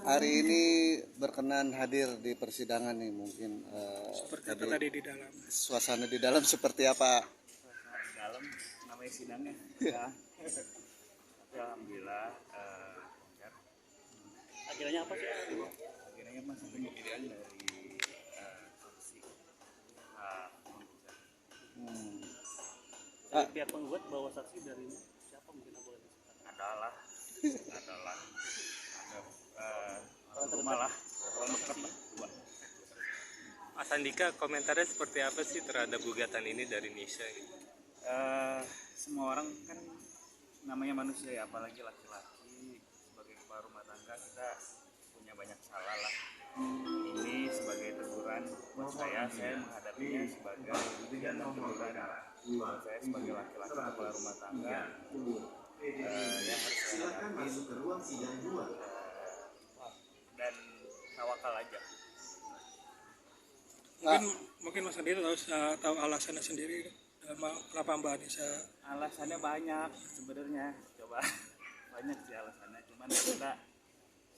hari ini berkenan hadir di persidangan nih, mungkin Seperti apa tadi di dalam? suasana di dalam seperti apa? Suasana di dalam namanya sidangnya ya. Tapi alhamdulillah lancar. Akhirnya apa sih? Akhirnya masih penyelidikan dari saksi Dari pihak penggugat bawa saksi dari siapa, mungkin boleh disebutkan? adalah ada rumah lah, orang dekat lah, dua. Mas Andika, komentarnya seperti apa sih terhadap gugatan ini dari Nisha gitu? Semua orang kan namanya manusia ya, apalagi laki-laki sebagai kepala rumah tangga kita punya banyak salah lah. Ini sebagai teguran buat saya menghadapinya sebagai ujian dan teguran buat saya sebagai laki-laki kepala rumah tangga yang harus saya hadapin dan tawakal aja. Mungkin Mas Andika tahu alasannya sendiri kenapa Mbak Anissa. Alasannya banyak sebenarnya, coba banyak sih alasannya, cuman kita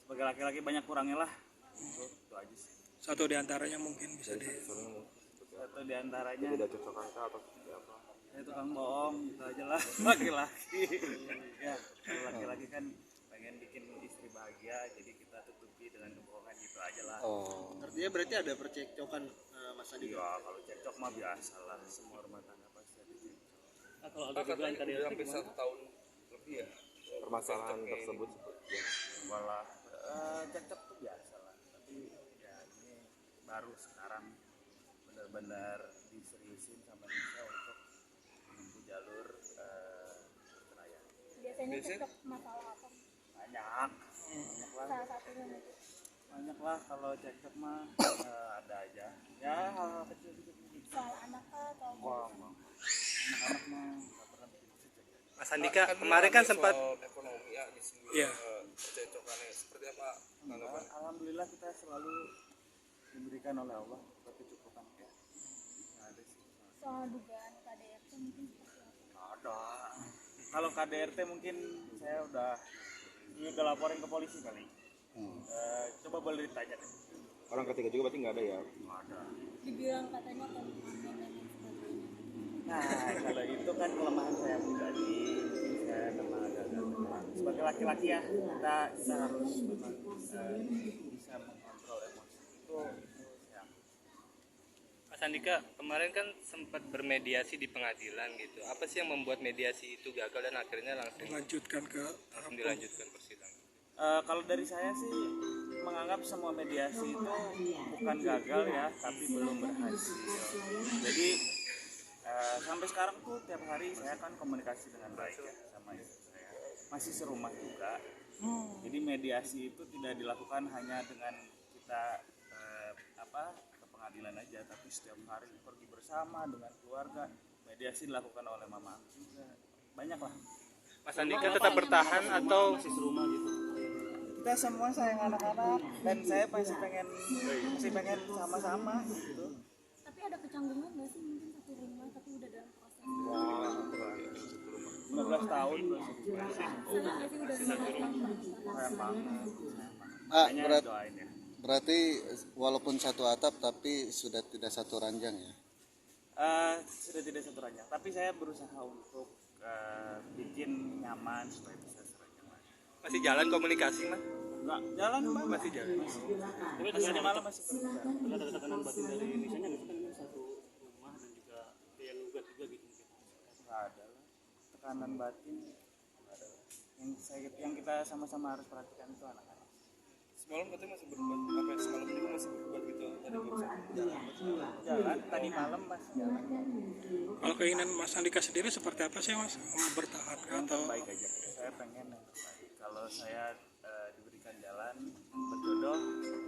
sebagai laki-laki banyak kurangnya lah. Itu aja sih. Satu diantaranya mungkin bisa Satu diantaranya tidak cocokan kah atau seperti apa? saya tukang bohong, gitu aja lah. Laki-laki ya, kalau laki-laki kan pengen bikin istri bahagia, jadi kita tutupi dengan kebohongan, gitu aja lah. Artinya berarti ada percekcokan Mas Adi? Iya, kalau cekcok mah biasa lah, semua rumah tangga pasti ada cekcok. kalau ada dugaan tadi Hampir 1 tahun lebih ya permasalahan tersebut seperti ya. Malah cekcok tuh biasa lah, tapi ya ini baru sekarang benar-benar diseriusin sama Nisha untuk menempuh jalur perceraian. Biasanya cocok masalah apa? Banyak lah. Salah satunya mungkin. Banyak lah kalau cekcok mah ada aja. Ya hal-hal kecil gitu. Soal anak atau Anak-anak mah nggak pernah bikin cekcok. Mas Andika, kemarin kan sempat Ekonomi ya di sini. Iya. Percocokannya seperti apa tanggapan? Alhamdulillah kita selalu diberikan oleh Allah kecukupan ya. Nggak ada sih. soal dugaan KDRT mungkin seperti apa? Ada. Kalau KDRT mungkin saya udah laporin ke polisi kali. Coba boleh ditanya deh. Orang ketiga juga berarti nggak ada ya? Nggak ada. Dibilang katanya komitmen dan lain sebagainya. Nah, kalau itu kan kelemahan saya pribadi. Saya memang agak sebagai laki-laki ya, kita harus memang bisa mengontrol emosi itu ya. Mas Andika kemarin kan sempat bermediasi di pengadilan gitu. Apa sih yang membuat mediasi itu gagal dan akhirnya langsung melanjutkan ke dilanjutkan persidangan? Kalau dari saya sih menganggap semua mediasi itu bukan gagal ya, tapi belum berhasil. Jadi sampai sekarang tuh tiap hari saya kan komunikasi dengan baik ya sama istri saya. Masih serumah juga. Jadi mediasi itu tidak dilakukan hanya dengan kita ke pengadilan aja, tapi setiap hari pergi bersama dengan keluarga. Mediasi dilakukan oleh mama juga. Banyak lah. Mas Andika tetap bertahan atau masih serumah gitu? Kita semua sayang anak-anak dan saya masih pengen sama-sama gitu. Tapi ada kecanggungan nggak sih mungkin satu rumah tapi udah dalam proses? 15 tahun Sayang nggak sih udah 15 tahun? sayang banget. Doain ya. Berarti walaupun satu atap tapi sudah tidak satu ranjang ya? Sudah tidak satu ranjang, tapi saya berusaha untuk bikin nyaman supaya bisa seranjang lagi. masih jalan komunikasi Mas? Enggak, jalan Pak. Masih jalan. Tapi Masih malam masih berbicara. ada tekanan batin dari Nisanya nggak sih, kan ini satu rumah dan juga yang gugat juga gitu mungkin? Nggak ada lah. Tekanan batin nggak ada lah. Yang kita sama-sama harus perhatikan itu anak-anak. Semalam katanya masih berbuat apa ya? Semalam juga masih berbuat gitu tadi barusan Jalan tadi malam masih jalan. Kalau keinginan Mas Andika sendiri seperti apa sih Mas? Bertahan Yang atau terbaik aja. Saya pengen yang terbaik. Kalau saya diberikan jalan berjodoh,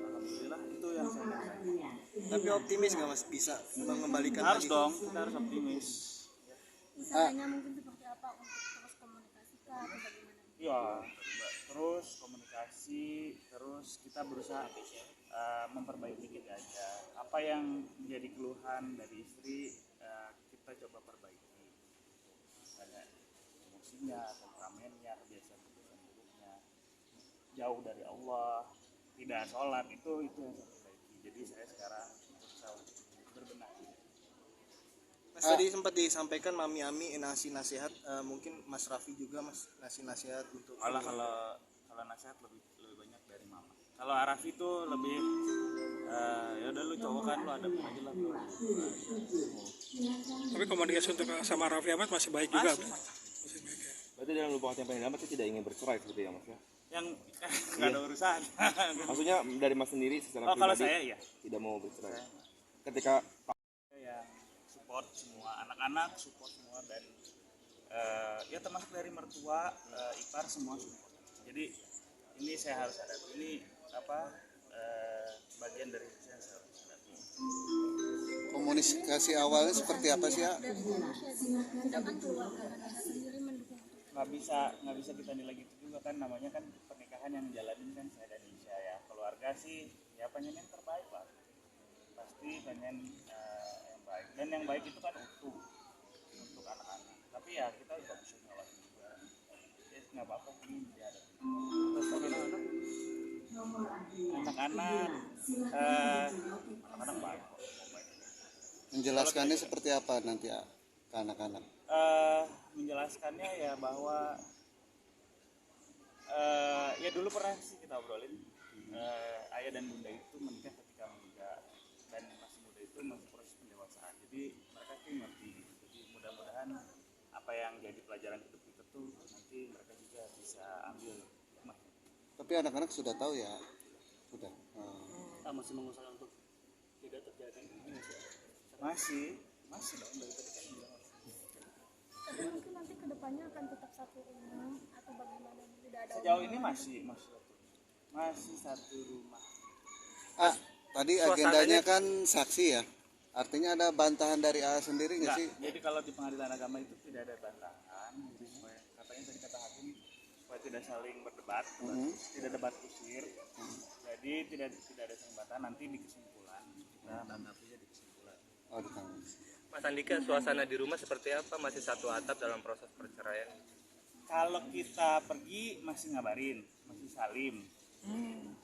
alhamdulillah itu yang saya pengen. Tapi optimis nggak Mas bisa mengembalikan Harus lagi? dong, kita harus optimis. Usahanya mungkin seperti apa untuk terus komunikasi kah atau bagaimana? Ya, terus komunikasi, terus kita berusaha memperbaiki diri aja. Apa yang menjadi keluhan dari istri kita coba perbaiki. Misalnya emosinya, temperamennya, kebiasaan-kebiasaan buruknya, jauh dari Allah. tidak sholat itu yang saya perbaiki. Jadi saya sekarang berusaha untuk berbenah. Mas tadi sempat disampaikan Mami Ami ngasih nasihat, mungkin Mas Raffi juga Mas ngasih nasihat untuk Kalau nasihat lebih banyak dari mama. Kalau Arafi itu lebih ya udah lu cowok kan, lu adapin aja lah bro. Tapi komunikasi untuk sama Raffi Ahmad masih baik juga. Masih. Masih baik ya. Berarti dalam lubang tempe yang pasti tidak ingin bercerai seperti ya Mas ya? Yang nggak ada urusan. Maksudnya dari Mas sendiri secara Oh kalau pribadi saya ya. tidak mau bercerai. Ketika Yang support semua anak-anak, support semua dan ya termasuk dari mertua, ipar semua support. Jadi ini saya harus hadapi, ini bagian dari saya harus hadapi. Komunikasi awalnya seperti apa sih ya? Dari Indonesia sedangkan keluarga Indonesia sendiri mendukung untuk Nggak bisa kita nilai gitu juga kan, namanya kan pernikahan yang jalanin kan saya dan Isya ya. Keluarga sih ya pengen yang terbaik lah, pasti pengen yang baik, dan yang baik itu kan utuh untuk anak-anak, tapi ya kita juga bisa ngelakuin juga ya, nggak apa-apa ini dihadapi. Terus anak-anak anak-anak baik kok. Menjelaskannya seperti apa nanti ya ke anak-anak? Menjelaskannya ya bahwa ya dulu pernah sih kita obrolin, ayah dan bunda itu menikah ketika muda dan masih muda itu masih proses pendewasaan, jadi mereka tuh ngerti gitu. Jadi mudah-mudahan apa yang jadi pelajaran hidup kita tuh nanti mereka juga bisa ambil hikmahnya. Tapi anak-anak sudah tahu ya? Sudah. Masih mengusahakan untuk tidak terjadi ini masih dong dari tadi kan bilang. tapi mungkin nanti kedepannya akan tetap satu rumah atau bagaimana, tidak ada Sejauh ini masih satu rumah. Tadi agendanya kan saksi ya? Artinya ada bantahan dari A sendiri nggak Enggak, sih? jadi kalau di pengadilan agama itu tidak ada bantahan, jadi supaya katanya tadi kata hakim supaya tidak saling berdebat, tidak debat kusir. Jadi tidak ada saling bantahan, nanti di kesimpulan kita menanggapinya di kesimpulan. Oh, ditanggung. Mas Andika, suasana di rumah seperti apa? Masih satu atap dalam proses perceraian? Kalau kita pergi masih ngabarin, masih salim.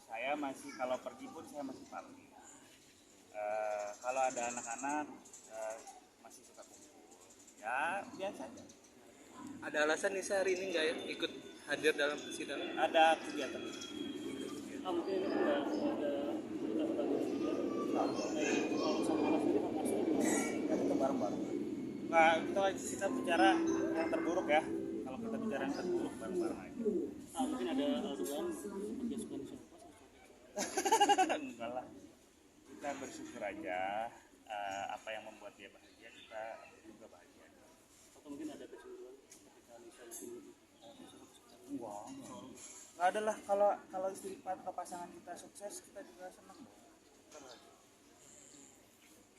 Saya masih, kalau pergi pun saya masih pamit. Kalau ada anak-anak masih suka kumpul. Ya biasa aja. Ada alasan Nisa hari ini nggak ya ikut hadir dalam persidangan? Ada kegiatan. mungkin ada kita bagus juga kalau sama anak sendiri sama maksudnya Kita bareng-bareng. Nah, kita bicara yang terburuk ya. Kalau kita bicara yang terburuk bareng-bareng aja. mungkin ada dugaan dia suka siapa Enggak lah. Kita bersyukur aja, apa yang membuat dia bahagia kita juga bahagia. atau mungkin ada kecemburuan ketika misalnya sini Wah, nggak ada lah, kalau istri atau pasangan kita sukses kita juga senang.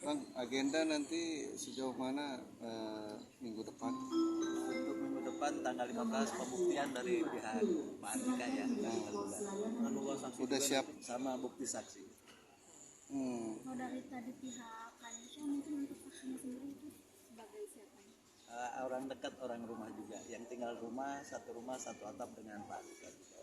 Bang, agenda nanti sejauh mana minggu depan? Untuk minggu depan tanggal 15 pembuktian dari pihak Pak Andika ya. Membawa saksi Udah juga siap? sama bukti saksi. kalau dari tadi pihak Kanisha mungkin untuk saksinya sendiri itu sebagai siapa? Orang dekat, orang rumah juga yang tinggal rumah satu atap dengan Pak Andika juga.